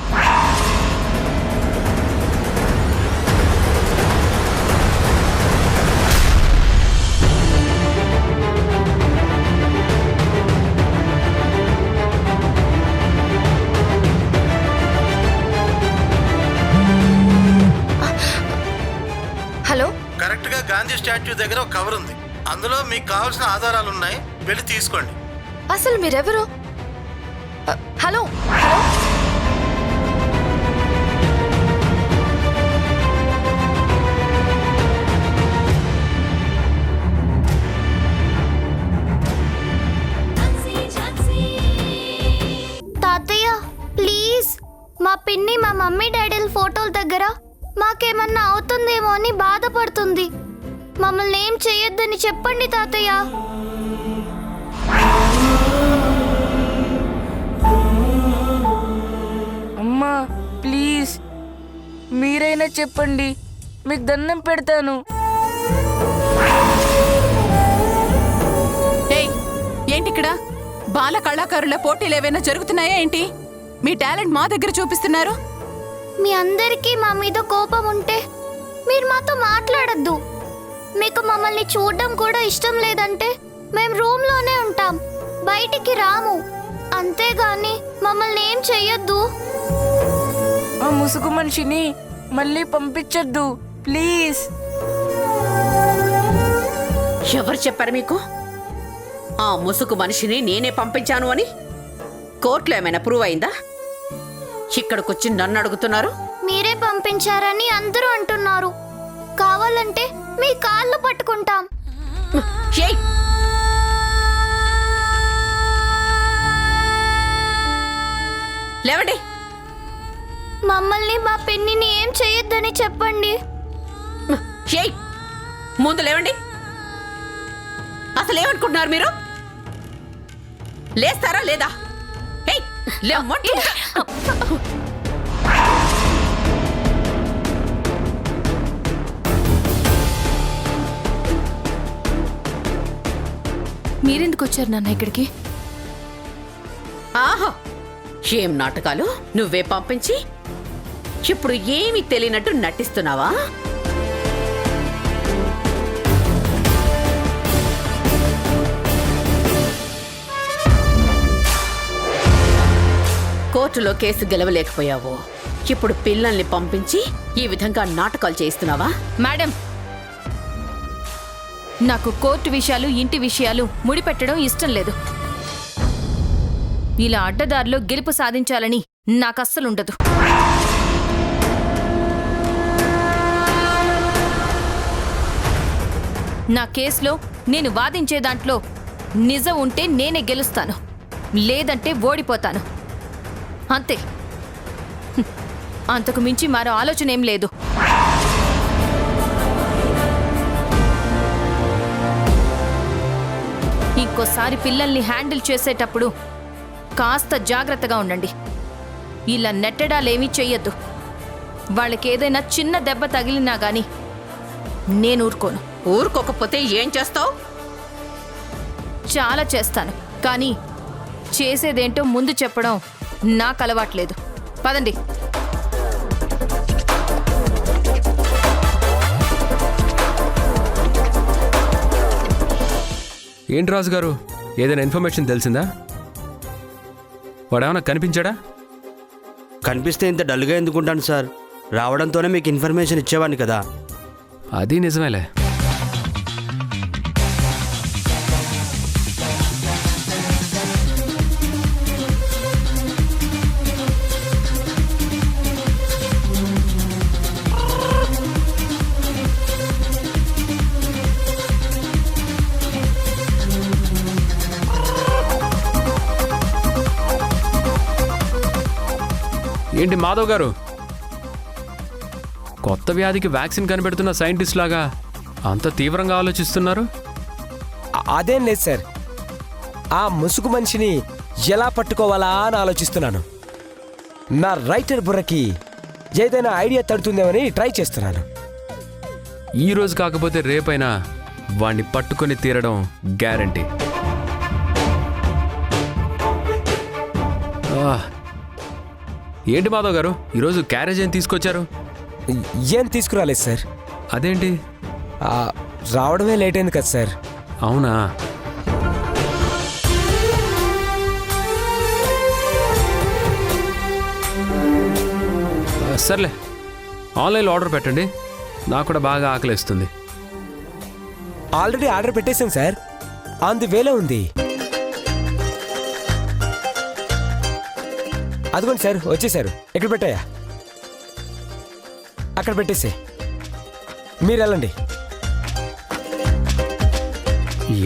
హలో, కరెక్ట్ గా గాంధీ స్టాట్యూ దగ్గర ఒక కవర్ ఉంది. అందులో మీకు కావాల్సిన ఆధారాలు ఉన్నాయి, వెళ్ళి తీసుకోండి. అసలు మీరెవరు? హలో హలో, తాతయ్య ప్లీజ్, మా పిన్ని మా మమ్మీ డాడీల ఫోటోల దగ్గర మాకేమన్నా అవుతుందేమో అని బాధపడుతుంది. మమ్మల్ని ఏం చెయ్యొద్దని చెప్పండి తాతయ్య. అమ్మా ప్లీజ్, మీరైనా చెప్పండి, మీకు దండం పెడతాను. ఏయ్, ఏంటిక్కడ బాల కళాకారుల పోటీలు ఏవైనా జరుగుతున్నాయా ఏంటి? మీ టాలెంట్ మా దగ్గర చూపిస్తున్నారు. మీ అందరికీ మా మీద కోపం ఉంటే మీరు మాతో మాట్లాడద్దు. మీకు మమ్మల్ని చూడడం కూడా ఇష్టం లేదంటే మేము రూమ్లోనే ఉంటాం, బయటికి రాము. అంతేగాని మమ్మల్ని ఏం చెయ్యొద్దు. ఆ ముసుగు మనిషిని మళ్ళీ పంపించొద్దు ప్లీజ్. ఎవరు చెప్పారు మీకు ఆ ముసుగు మనిషిని నేనే పంపించాను అని? కోర్టులో ఏమైనా ప్రూవ్ అయిందా? ఇక్కడికొచ్చి నన్ను అడుగుతున్నారు. మీరే పంపించారని అందరూ అంటున్నారు. కావాలంటే మీ కాళ్ళు పట్టుకుంటాం. ఏయ్, లేవండి. మమ్మల్ని మా పిన్నిని ఏం చెయ్యొద్దని చెప్పండి. ఏయ్, ముందు లేవండి. అసలు ఏమనుకుంటున్నారు మీరు? లేస్తారా లేదా? ఏయ్, లేవమంటే మీరెందుకు వచ్చారు నాన్న ఇక్కడికి? ఆహా, ఏం నాటకాలు! నువ్వే పంపించి ఇప్పుడు ఏమీ తెలియనట్టు నటిస్తున్నావా? కోర్టులో కేసు గెలవలేకపోయావు, ఇప్పుడు పిల్లల్ని పంపించి ఈ విధంగా నాటకాలు చేస్తున్నావా? మేడం, నాకు కోర్టు విషయాలు ఇంటి విషయాలు ముడిపెట్టడం ఇష్టం లేదు. ఇలా అడ్డదారిలో గెలుపు సాధించాలని నాకస్సలుండదు. నా కేసులో నేను వాదించే దాంట్లో నిజం ఉంటే నేనే గెలుస్తాను, లేదంటే ఓడిపోతాను. అంతే, అంతకు మించి మరో ఆలోచన ఏం లేదు. ఇంకోసారి పిల్లల్ని హ్యాండిల్ చేసేటప్పుడు కాస్త జాగ్రత్తగా ఉండండి. ఇలా నెట్టడాలేమీ చెయ్యొద్దు. వాళ్ళకేదైనా చిన్న దెబ్బ తగిలినా గాని నేను ఊరుకోను. ఊరుకోకపోతే ఏం చేస్తావు? చాలా చేస్తాను, కానీ చేసేదేంటో ముందు చెప్పడం నాకు అలవాట్లేదు. పదండి. ఏంటి రాజు గారు, ఏదైనా ఇన్ఫర్మేషన్ తెలిసిందా? వాడేమన్నా కనిపించాడా? కనిపిస్తే ఇంత డల్గా ఎందుకుంటాను సార్? రావడంతోనే మీకు ఇన్ఫర్మేషన్ ఇచ్చేవాడిని కదా. అది నిజమేలే. ఏంటి మాధవ్ గారు, కొత్త వ్యాధికి వ్యాక్సిన్ కనిపెడుతున్న సైంటిస్ట్ లాగా అంత తీవ్రంగా ఆలోచిస్తున్నారు? అదేం లేదు సార్, ఆ ముసుగు మనిషిని ఎలా పట్టుకోవాలా అని ఆలోచిస్తున్నాను. నా రైటర్ బుర్రకి ఏదైనా ఐడియా తడుతుందేమని ట్రై చేస్తున్నాను. ఈ రోజు కాకపోతే రేపైనా వాణ్ణి పట్టుకొని తీరడం గ్యారంటీ. ఏంటి మాధవ్ గారు, ఈరోజు క్యారేజ్ ఏం తీసుకొచ్చారు? ఏం తీసుకురాలేదు సార్. అదేంటి? రావడమే లేట్ అయింది కదా సార్. అవునా? సర్లే, ఆన్లైన్లో ఆర్డర్ పెట్టండి, నాకు కూడా బాగా ఆకలిస్తుంది. ఆల్రెడీ ఆర్డర్ పెట్టేశాను సార్, ఆన్ ది వేలో ఉంది. అదిగోండి సార్, వచ్చేసారు. ఎక్కడ పెట్టాయా? అక్కడ పెట్టేసే, మీరు వెళ్ళండి.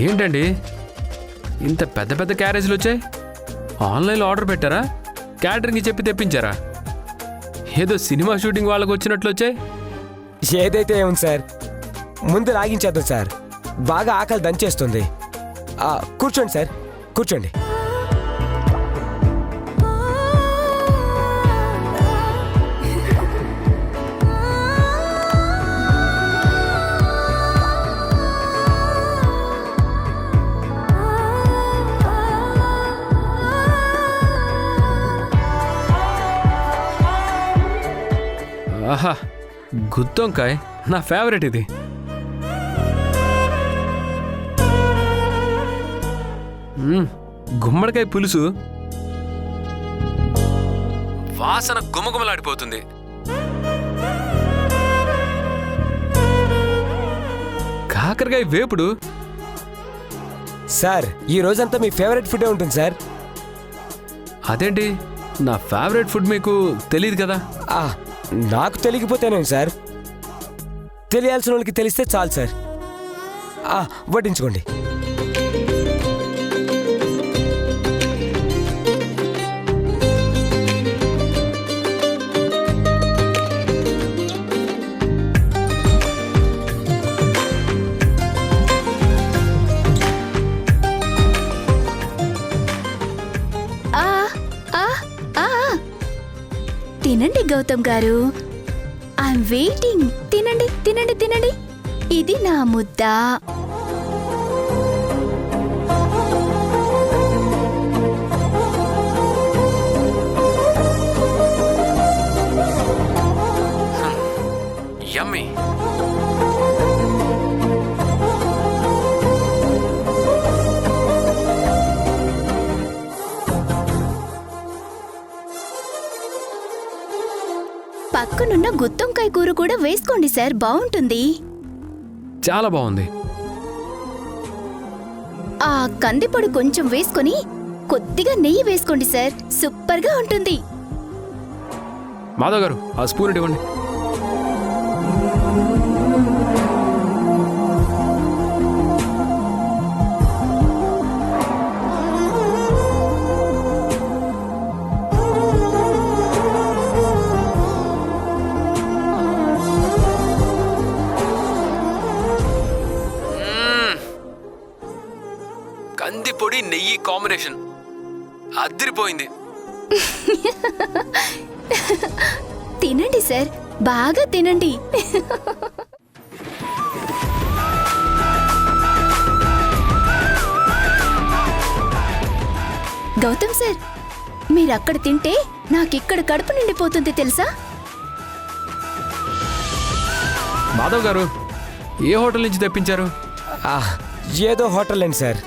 ఏంటండి ఇంత పెద్ద పెద్ద క్యారేజీలు వచ్చాయి? ఆన్లైన్లో ఆర్డర్ పెట్టారా? క్యాటరింగ్కి చెప్పి తెప్పించారా? ఏదో సినిమా షూటింగ్ వాళ్ళకు వచ్చినట్లు వచ్చాయి. ఏదైతే ఏముంది సార్, ముందు లాగించేద్దాం సార్, బాగా ఆకలి దంచేస్తుంది. కూర్చోండి సార్, కూర్చోండి. ఆహా, గుత్తొంకాయ నా ఫేవరెట్. ఇది గుమ్మడికాయ పులుసు వాసన గుమగుమలాడిపోతుంది. కాకరకాయ వేపుడు. సార్, ఈ రోజంతా మీ ఫేవరెట్ ఫుడ్ ఉంటుంది సార్. అదేంటి, నా ఫేవరెట్ ఫుడ్ మీకు తెలియదు కదా? నాకు తెలియకపోతేనే సార్, తెలియాల్సిన వాళ్ళకి తెలిస్తే చాలు సార్. వడ్డించుకోండి. తినండి గౌతమ్ గారు, ఐఎమ్ వెయిటింగ్. తినండి తినండి తినండి, ఇది నా ముద్ద. యమ్మీ. పక్కనున్న గుత్తొంకాయ కూర కూడా వేసుకోండి సార్, బాగుంటుంది. చాలా బాగుంది. ఆ కందిపొడి కొంచెం వేసుకొని కొద్దిగా నెయ్యి వేసుకోండి సార్, సూపర్ గా ఉంటుంది. మాధవ్ గారు, ఆ స్పూన్ ఇవ్వండి. కందిపొడి నెయ్యి కాంబినేషన్ అదిరిపోయింది. తినండి సార్, బాగా తినండి. గౌతమ్ సార్, మీరక్కడ తింటే నాకిక్కడ కడుపు నిండిపోతుంది తెలుసా? మాధవ్ గారు, ఏ హోటల్ నుంచి తెప్పించారు? ఏదో హోటల్ అండి సార్.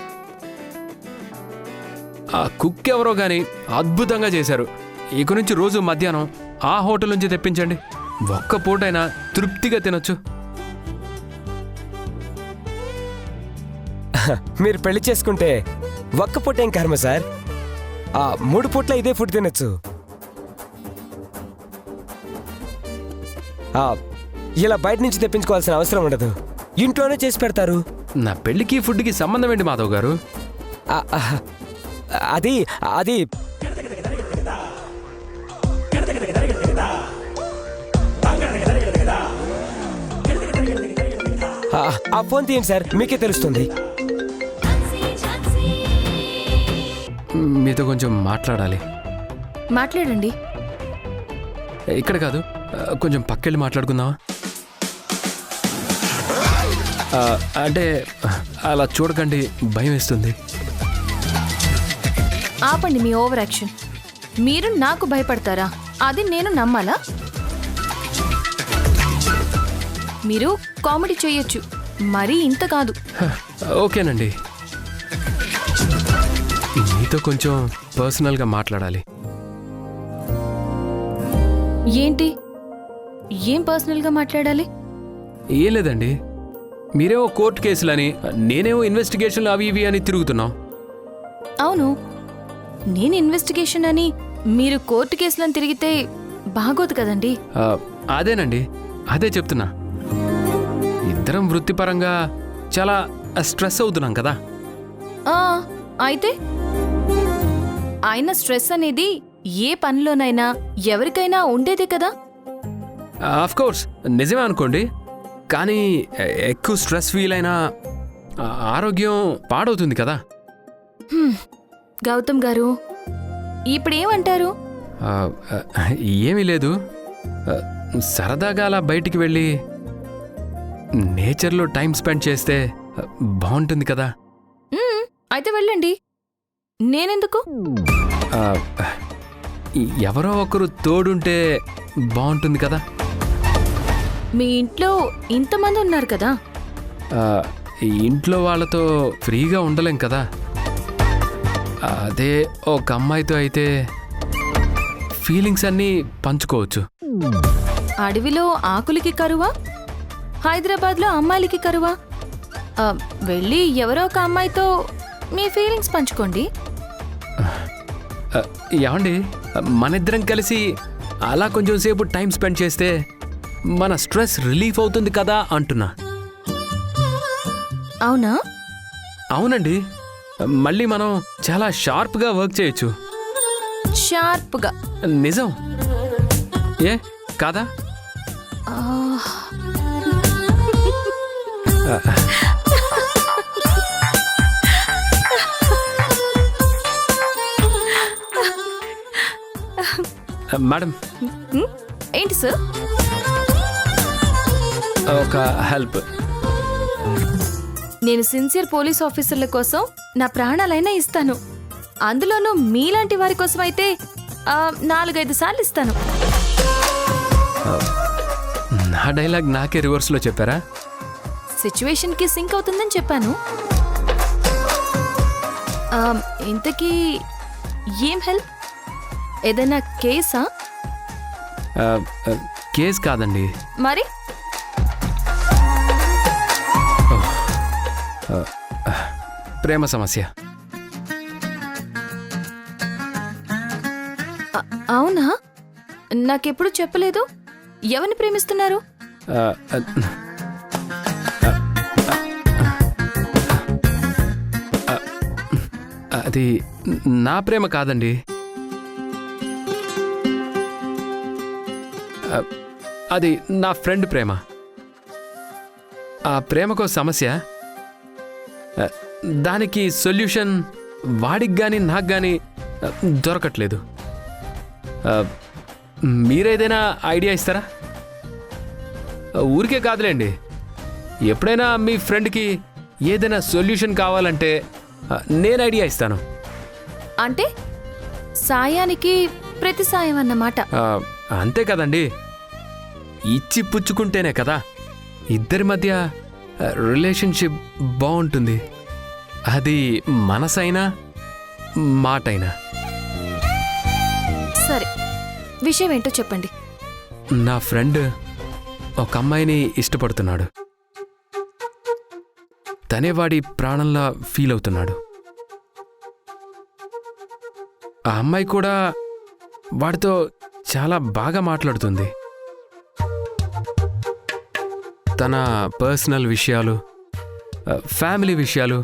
ఆ కుక్ ఎవరో గాని అద్భుతంగా చేశారు. ఇక నుంచి రోజు మధ్యాహ్నం ఆ హోటల్ నుంచి తెప్పించండి, ఒక్క పూటైనా తృప్తిగా తినొచ్చు. మీరు పెళ్లి చేసుకుంటే ఒక్క పూట ఏం కర్మ సార్, 3 పూట్ల ఇదే ఫుడ్ తినొచ్చు. ఇలా బయట నుంచి తెప్పించుకోవాల్సిన అవసరం ఉండదు, ఇంట్లోనే చేసి పెడతారు. నా పెళ్లికి ఫుడ్కి సంబంధం ఏంటి మాధవ్ గారు? అది అది ఆ ఫోన్ తీయండి సార్, మీకే తెలుస్తుంది. మీతో కొంచెం మాట్లాడాలి. మాట్లాడండి. ఇక్కడ కాదు, కొంచెం పక్కెళ్ళి మాట్లాడుకుందామా? అంటే అలా చూడకండి, భయం వేస్తుంది. ఆపండి మీ ఓవర్ యాక్షన్. మీరు నాకు భయపడతారా? అది నేను నమ్మాలా? మీరు కామెడీ చేయొచ్చు, మరీ ఇంత కాదు. ఓకేనండి, మీతో కొంచెం పర్సనల్గా మాట్లాడాలి. ఏంటి? ఏం పర్సనల్గా మాట్లాడాలి? ఏం లేదండి, మీరేమో కోర్టు కేసులని, నేనేమో ఇన్వెస్టిగేషన్లు అవి ఇవి అని తిరుగుతున్నాం. అవును, నేను ఇన్వెస్టిగేషన్ అని మీరు కోర్టు కేసులను తిరిగితే బాగోదు కదండి. అదేనండి, అదే చెప్తున్నా. ఇద్దరం వృత్తిపరంగా చాలా స్ట్రెస్ అవుతున్నాం కదా. అయితే ఆయన స్ట్రెస్ అనేది ఏ పనిలోనైనా ఎవరికైనా ఉండేదే కదా. కోర్స్ నిజమే అనుకోండి, కానీ ఎక్కువ స్ట్రెస్ ఫీల్ అయినా ఆరోగ్యం పాడవుతుంది కదా. గౌతమ్ గారు, ఇప్పుడేమంటారు? ఏమీ లేదు, సరదాగా అలా బయటికి వెళ్ళి నేచర్లో టైం స్పెండ్ చేస్తే బాగుంటుంది కదా. అయితే వెళ్ళండి, నేనెందుకు? ఎవరో ఒకరు తోడుంటే బాగుంటుంది కదా. మీ ఇంట్లో ఇంతమంది ఉన్నారు కదా. ఇంట్లో వాళ్ళతో ఫ్రీగా ఉండలేం కదా. అదే ఒక అమ్మాయితో అయితే ఫీలింగ్స్ అన్నీ పంచుకోవచ్చు. అడవిలో ఆకులకి కరువా, హైదరాబాద్లో అమ్మాయిలకి కరువా? వెళ్ళి ఎవరో ఒక అమ్మాయితో మీ ఫీలింగ్స్ పంచుకోండి. ఏమండి, మనిద్దరం కలిసి అలా కొంచెం సేపు టైం స్పెండ్ చేస్తే మన స్ట్రెస్ రిలీఫ్ అవుతుంది కదా అంటున్నా. అవునా? అవునండి, మళ్ళీ మనం చాలా షార్ప్గా వర్క్ చేయొచ్చు. షార్ప్గా? నిజం, ఏ కాదా? మేడం. ఏంటి సార్? ఒక హెల్ప్. నేను సిన్సియర్ పోలీస్ ఆఫీసర్ల కోసం నా ప్రాణాలైనా ఇస్తాను. అందులోనూ మీలాంటి వారి కోసం అయితే 4-5 సార్లు ఇస్తాను. నా డైలాగ్ నాకే రివర్స్లో చెప్పారా? సిచ్యువేషన్కి సింక్ అవుతుందని చెప్పాను. ఇంతకీ ఏం హెల్ప్? ఏదైనా కేసా? కేస్ కాదండి. మరి? ప్రేమ సమస్య. అవునా? నాకెప్పుడు చెప్పలేదు. ఎవరిని ప్రేమిస్తున్నారు? అది నా ప్రేమ కాదండి. అది నా ఫ్రెండ్ ప్రేమ. ఆ ప్రేమకో సమస్య, దానికి సొల్యూషన్ వాడికి కానీ నాకు కానీ దొరకట్లేదు. మీరేదైనా ఐడియా ఇస్తారా? ఊరికే కాదులేండి, ఎప్పుడైనా మీ ఫ్రెండ్కి ఏదైనా సొల్యూషన్ కావాలంటే నేను ఐడియా ఇస్తాను. అంటే సాయానికి ప్రతి సాయం అన్నమాట. అంతే కదండి, ఇచ్చి పుచ్చుకుంటేనే కదా ఇద్దరి మధ్య రిలేషన్షిప్ బాగుంటుంది. అది మనసైనా మాటైనా. సరే, విషయం ఏంటో చెప్పండి. నా ఫ్రెండ్ ఒక అమ్మాయిని ఇష్టపడుతున్నాడు. తనే వాడి ప్రాణంలా ఫీల్ అవుతున్నాడు. ఆ అమ్మాయి కూడా వాడితో చాలా బాగా మాట్లాడుతుంది. తన పర్సనల్ విషయాలు, ఫ్యామిలీ విషయాలు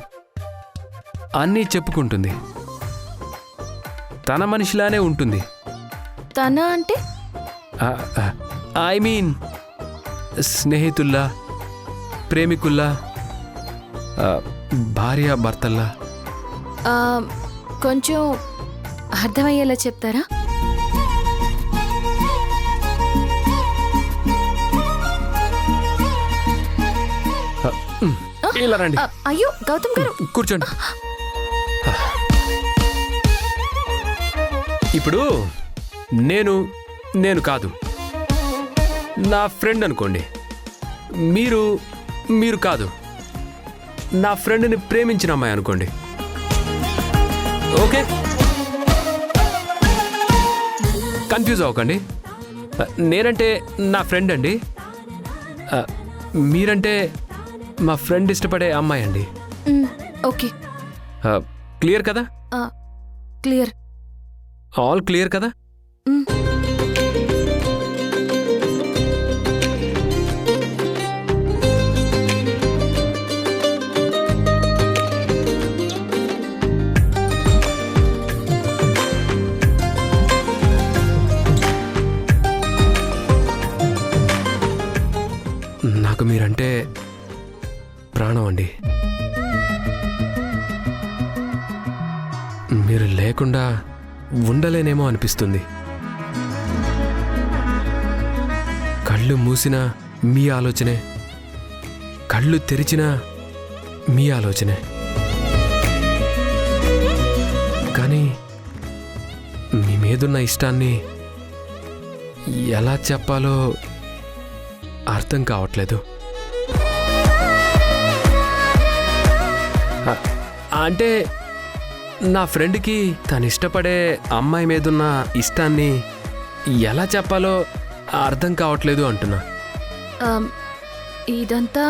అన్నీ చెప్పుకుంటుంది. తన మనిషిలానే ఉంటుంది. తన అంటే? ఐ మీన్ స్నేహితుల్లా, ప్రేమికుల్లా, భార్యాభర్తల్లా. కొంచెం అర్థమయ్యేలా చెప్తారా? ఇలా రండి, అయ్యో గౌతమ్ గారు కూర్చోండి. ఇప్పుడు నేను కాదు, నా ఫ్రెండ్ అనుకోండి. మీరు కాదు, నా ఫ్రెండ్ని ప్రేమించిన అమ్మాయి అనుకోండి. ఓకే, కన్ఫ్యూజ్ అవ్వకండి. నేనంటే నా ఫ్రెండ్ అండి, మీరంటే మా ఫ్రెండ్ ఇష్టపడే అమ్మాయి అండి. ఓకే, క్లియర్ కదా? క్లియర్. ఆల్ క్లియర్ కదా? నాకు మీరంటే ప్రాణం అండి. మీరు లేకుండా ఉండలేనేమో అనిపిస్తుంది. కళ్ళు మూసినా మీ ఆలోచనే, కళ్ళు తెరిచినా మీ ఆలోచనే. కానీ మీ మీదున్న ఇష్టాన్ని ఎలా చెప్పాలో అర్థం కావట్లేదు. అంటే నా ఫ్రెండ్కి తను ఇష్టపడే అమ్మాయి మీదున్న ఇష్టాన్ని ఎలా చెప్పాలో అర్థం కావట్లేదు అంటున్నా. ఇదంతా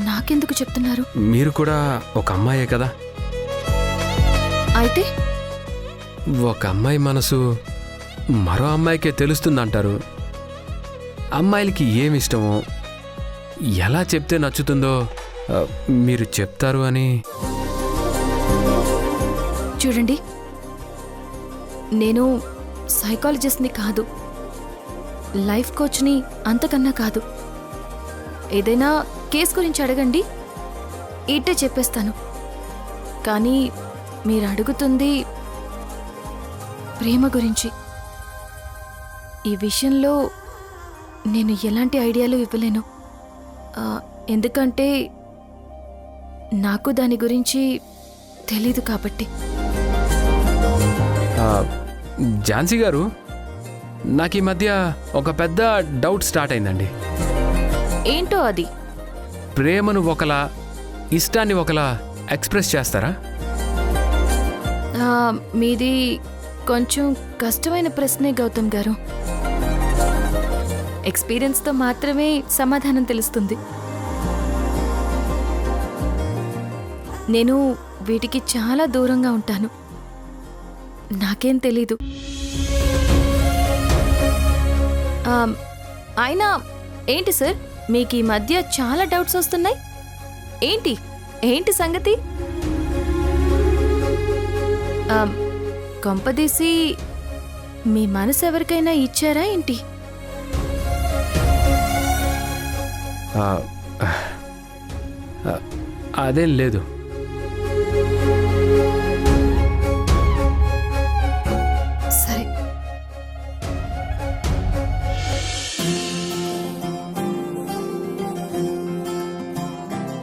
నాకెందుకు చెప్తున్నారు? మీరు కూడా ఒక అమ్మాయే కదా. అయితే ఒక అమ్మాయి మనసు మరో అమ్మాయికే తెలుస్తుందంటారు. అమ్మాయిలకి ఏమిష్టమో ఎలా చెప్తే నచ్చుతుందో మీరు చెప్తారు అని. చూడండి, నేను సైకాలజిస్ట్ని కాదు, లైఫ్ కోచ్ని అంతకన్నా కాదు. ఏదైనా కేసు గురించి అడగండి, ఇట్టే చెప్పేస్తాను. కానీ మీరు అడుగుతుంది ప్రేమ గురించి. ఈ విషయంలో నేను ఎలాంటి ఐడియాలు ఇవ్వలేను. ఎందుకంటే నాకు దాని గురించి తెలీదు కాబట్టి. ఝాన్సీ గారు, నాకు ఈ మధ్య ఒక పెద్ద డౌట్ స్టార్ట్ అయిందండి. ఏంటో అది? ప్రేమను ఒకలా, ఇష్టాన్ని ఒకలా ఎక్స్ప్రెస్ చేస్తారా? మీది కొంచెం కష్టమైన ప్రశ్నే గౌతమ్ గారు. ఎక్స్పీరియన్స్తో మాత్రమే సమాధానం తెలుస్తుంది. నేను వీటికి చాలా దూరంగా ఉంటాను, నాకేం తెలీదు. అయినా ఏంటి సార్, మీకు ఈ మధ్య చాలా డౌట్స్ వస్తున్నాయి? ఏంటి సంగతి? కొంపదీసి మీ మనసు ఎవరికైనా ఇచ్చారా ఏంటి? అదేం లేదు.